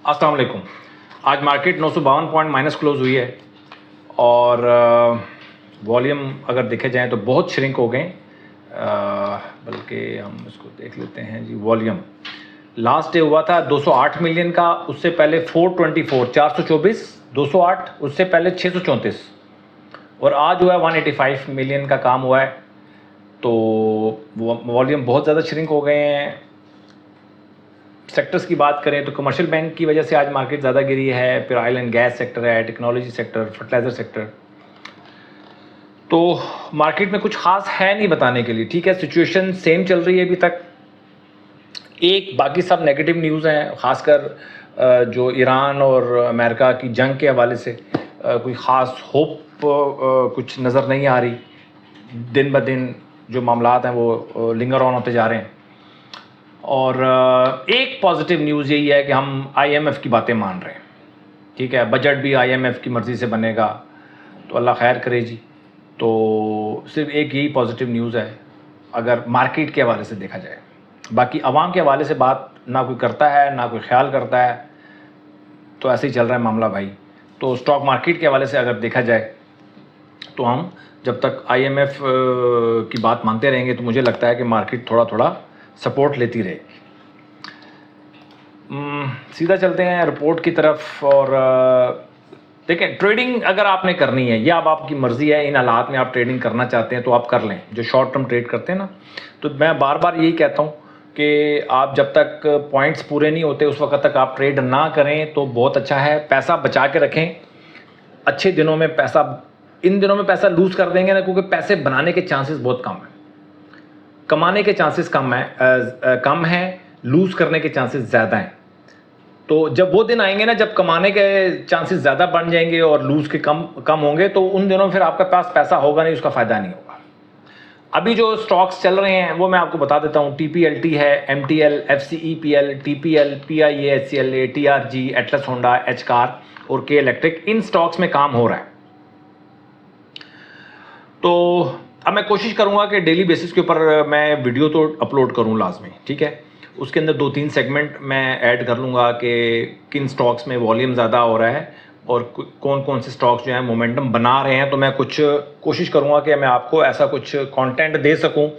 अस्सलाम वालेकुम। आज मार्केट 952 पॉइंट माइनस क्लोज हुई है और वॉल्यूम अगर देखे जाएँ तो बहुत श्रिंक हो गए, बल्कि हम इसको देख लेते हैं जी। वॉल्यूम लास्ट डे हुआ था 208 मिलियन का, उससे पहले 424, 208, उससे पहले 634 और आज हुआ है 185 मिलियन का काम हुआ है। तो वॉल्यूम बहुत ज़्यादा श्रिंक हो गए हैं। सेक्टर्स की बात करें तो कमर्शियल बैंक की वजह से आज मार्केट ज़्यादा गिरी है, फिर ऑयल एंड गैस सेक्टर है, टेक्नोलॉजी सेक्टर, फर्टिलाइज़र सेक्टर। तो मार्केट में कुछ खास है नहीं बताने के लिए, ठीक है। सिचुएशन सेम चल रही है अभी तक। एक बाकी सब नेगेटिव न्यूज़ हैं, खासकर जो ईरान और अमेरिका की जंग के हवाले से कोई ख़ास होप कुछ नज़र नहीं आ रही। दिन ब दिन जो मामलात हैं वो लिंगर ऑन होते जा रहे हैं। और एक पॉजिटिव न्यूज़ यही है कि हम आईएमएफ की बातें मान रहे हैं, ठीक है। बजट भी आईएमएफ की मर्ज़ी से बनेगा, तो अल्लाह खैर करे जी। तो सिर्फ एक यही पॉजिटिव न्यूज़ है अगर मार्केट के हवाले से देखा जाए। बाकी आवाम के हवाले से बात ना कोई करता है, ना कोई ख्याल करता है, तो ऐसे ही चल रहा है मामला भाई। तो स्टॉक मार्केट के हवाले से अगर देखा जाए तो हम जब तक आईएमएफ की बात मानते रहेंगे तो मुझे लगता है कि मार्केट थोड़ा थोड़ा सपोर्ट लेती रहेगी। सीधा चलते हैं रिपोर्ट की तरफ। और देखें, ट्रेडिंग अगर आपने करनी है, या अब आपकी मर्ज़ी है, इन हालात में आप ट्रेडिंग करना चाहते हैं तो आप कर लें। जो शॉर्ट टर्म ट्रेड करते हैं ना, तो मैं बार बार यही कहता हूँ कि आप जब तक पॉइंट्स पूरे नहीं होते उस वक्त तक आप ट्रेड ना करें तो बहुत अच्छा है। पैसा बचा के रखें। अच्छे दिनों में पैसा, इन दिनों में पैसा लूज़ कर देंगे ना, क्योंकि पैसे बनाने के चांसेस बहुत कम हैं, कमाने के चांसेस कम हैं, लूज़ करने के चांसेस ज़्यादा हैं। तो जब वो दिन आएंगे ना जब कमाने के चांसेस ज़्यादा बढ़ जाएंगे और लूज़ के कम होंगे, तो उन दिनों फिर आपके पास पैसा होगा नहीं, उसका फ़ायदा नहीं होगा। अभी जो स्टॉक्स चल रहे हैं वो मैं आपको बता देता हूँ। TPLT है, MTL, FCEPL, TPL, PIA, HCLA, TRG, Atlas Honda, H car और के इलेक्ट्रिक, इन स्टॉक्स में काम हो रहा है। तो अब मैं कोशिश करूँगा कि डेली बेसिस के ऊपर मैं वीडियो तो अपलोड करूँ लाजमी, ठीक है। उसके अंदर 2-3 सेगमेंट मैं ऐड कर लूँगा कि किन स्टॉक्स में वॉल्यूम ज़्यादा हो रहा है और कौन कौन से स्टॉक्स जो हैं मोमेंटम बना रहे हैं। तो मैं कुछ कोशिश करूँगा कि मैं आपको ऐसा कुछ कंटेंट दे सकूँ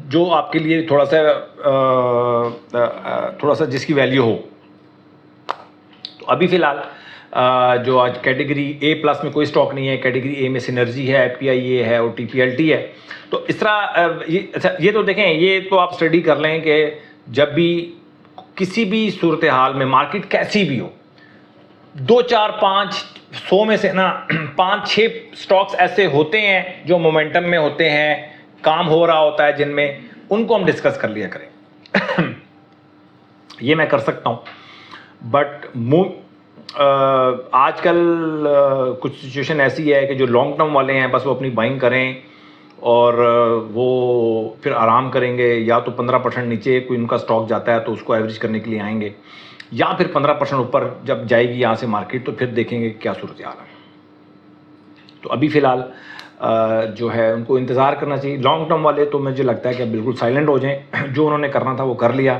जो आपके लिए थोड़ा सा जिसकी वैल्यू हो। तो अभी फ़िलहाल जो आज कैटेगरी A+ में कोई स्टॉक नहीं है, कैटेगरी A में सिनर्जी है, PIA है और TPLT है। तो इस तरह ये तो देखें, ये तो आप स्टडी कर लें कि जब भी किसी भी सूरत हाल में मार्केट कैसी भी हो, 2, 4, 5, 100 में से ना 5-6 स्टॉक्स ऐसे होते हैं जो मोमेंटम में होते हैं, काम हो रहा होता है जिनमें, उनको हम डिस्कस कर लिया करें। ये मैं कर सकता हूँ, बट आजकल कुछ सिचुएशन ऐसी है कि जो लॉन्ग टर्म वाले हैं बस वो अपनी बाइंग करें और वो फिर आराम करेंगे। या तो 15% नीचे कोई उनका स्टॉक जाता है तो उसको एवरेज करने के लिए आएंगे, या फिर 15% ऊपर जब जाएगी यहाँ से मार्केट तो फिर देखेंगे क्या सूरत हाल है। तो अभी फ़िलहाल जो है उनको इंतज़ार करना चाहिए। लॉन्ग टर्म वाले तो मुझे लगता है कि बिल्कुल साइलेंट हो जाएं, जो उन्होंने करना था वो कर लिया।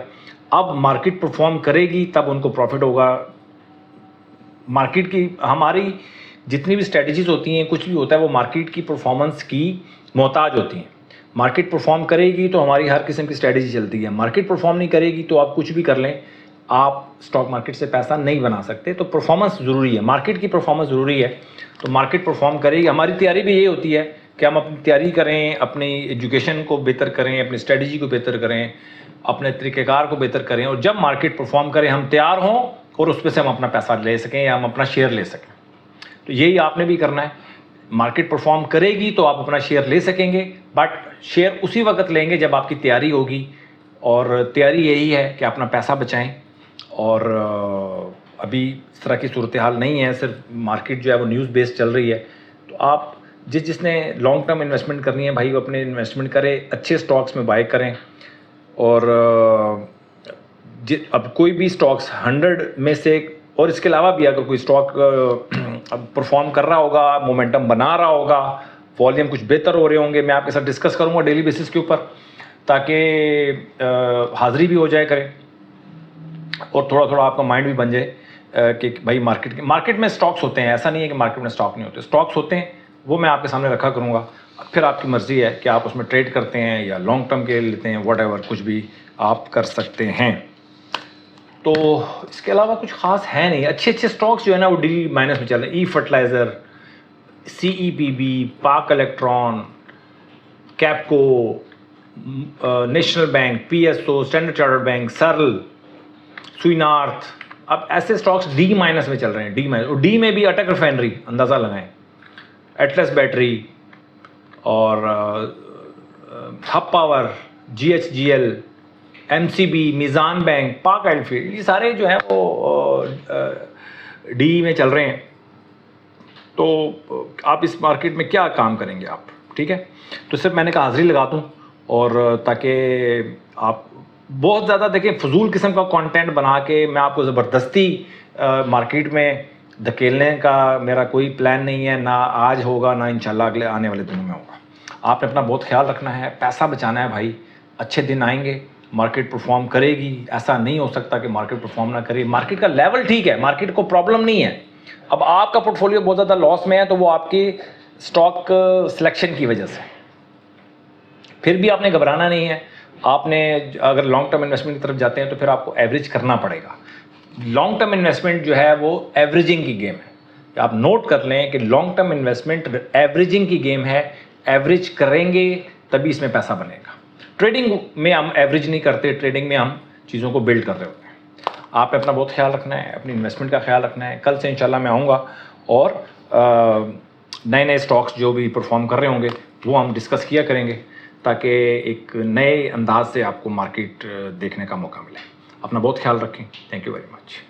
अब मार्केट परफॉर्म करेगी तब उनको प्रॉफिट होगा। मार्केट की हमारी जितनी भी स्ट्रेटजीज़ होती हैं, कुछ भी होता है, वो मार्केट की परफॉर्मेंस की मोहताज होती हैं। मार्केट परफॉर्म करेगी तो हमारी हर किस्म की स्ट्रेटजी चलती है। मार्केट परफॉर्म नहीं करेगी तो आप कुछ भी कर लें, आप स्टॉक मार्केट से पैसा नहीं बना सकते। तो परफॉर्मेंस ज़रूरी है, मार्केट की परफॉर्मेंस ज़रूरी है। तो मार्केट परफॉर्म करेगी। हमारी तैयारी भी ये होती है कि हम अपनी तैयारी करें, अपनी एजुकेशन को बेहतर करें, अपनी स्ट्रेटजी को बेहतर करें, अपने तरीक़ेकार को बेहतर करें, और जब मार्केट परफॉर्म करें हम तैयार हों और उस पर से हम अपना पैसा ले सकें या हम अपना शेयर ले सकें। तो यही आपने भी करना है। मार्केट परफॉर्म करेगी तो आप अपना शेयर ले सकेंगे, बट शेयर उसी वक्त लेंगे जब आपकी तैयारी होगी। और तैयारी यही है कि अपना पैसा बचाएं। और अभी इस तरह की सूरत हाल नहीं है, सिर्फ मार्केट जो है वो न्यूज़ बेस्ड चल रही है। तो आप जिसने लॉन्ग टर्म इन्वेस्टमेंट करनी है भाई, वो अपने इन्वेस्टमेंट करें, अच्छे स्टॉक्स में बाय करें। और अब कोई भी स्टॉक्स 100 में से, और इसके अलावा भी अगर कोई स्टॉक अब परफॉर्म कर रहा होगा, मोमेंटम बना रहा होगा, वॉल्यूम कुछ बेहतर हो रहे होंगे, मैं आपके साथ डिस्कस करूंगा डेली बेसिस के ऊपर, ताकि हाज़िरी भी हो जाए करें और थोड़ा थोड़ा आपका माइंड भी बन जाए कि भाई मार्केट में स्टॉक्स होते हैं, ऐसा नहीं है कि मार्केट में स्टॉक नहीं होते, स्टॉक्स होते हैं, वो मैं आपके सामने रखा करूँगा। फिर आपकी मर्ज़ी है कि आप उसमें ट्रेड करते हैं या लॉन्ग टर्म के लेते हैं, व्हाटएवर, कुछ भी आप कर सकते हैं। तो इसके अलावा कुछ खास है नहीं। अच्छे स्टॉक्स जो है ना वो डी माइनस में चल रहे हैं। E Fertilizer, CEPB, Pak Electron, Kapco, National Bank, PSO, Standard Chartered Bank, Searle, स्वीनार्थ, अब ऐसे स्टॉक्स डी माइनस में चल रहे हैं, डी माइनस। और डी में भी अटक रिफाइनरी, अंदाज़ा लगाएं, एटलस बैटरी और Hub Power, GHGL, MCB, Meezan Bank, Pak Oil Field, ये सारे जो है वो डी में चल रहे हैं। तो आप इस मार्केट में क्या काम करेंगे आप, ठीक है। तो सिर्फ मैंने कहा हाज़िरी लगा दूँ, और ताकि आप बहुत ज़्यादा देखें फजूल किस्म का कंटेंट बना के मैं आपको ज़बरदस्ती मार्केट में धकेलने का मेरा कोई प्लान नहीं है, ना आज होगा ना इंशाल्लाह अगले आने वाले दिनों में होगा। आपने अपना बहुत ख्याल रखना है, पैसा बचाना है भाई। अच्छे दिन आएंगे, मार्केट परफॉर्म करेगी, ऐसा नहीं हो सकता कि मार्केट परफॉर्म ना करे। मार्केट का लेवल ठीक है, मार्केट को प्रॉब्लम नहीं है। अब आपका पोर्टफोलियो बहुत ज़्यादा लॉस में है तो वो आपके स्टॉक सिलेक्शन की वजह से। फिर भी आपने घबराना नहीं है। आपने अगर लॉन्ग टर्म इन्वेस्टमेंट की तरफ जाते हैं तो फिर आपको एवरेज करना पड़ेगा। लॉन्ग टर्म इन्वेस्टमेंट जो है वो एवरेजिंग की गेम है। आप नोट कर लें कि लॉन्ग टर्म इन्वेस्टमेंट एवरेजिंग की गेम है। एवरेज करेंगे तभी इसमें पैसा बनेगा। ट्रेडिंग में हम एवरेज नहीं करते, ट्रेडिंग में हम चीज़ों को बिल्ड कर रहे होते हैं। आपने अपना बहुत ख्याल रखना है, अपनी इन्वेस्टमेंट का ख्याल रखना है। कल से इंशाल्लाह मैं आऊँगा और नए स्टॉक्स जो भी परफॉर्म कर रहे होंगे वो हम डिस्कस किया करेंगे, ताकि एक नए अंदाज से आपको मार्केट देखने का मौका मिले। अपना बहुत ख्याल रखें। Thank you very much.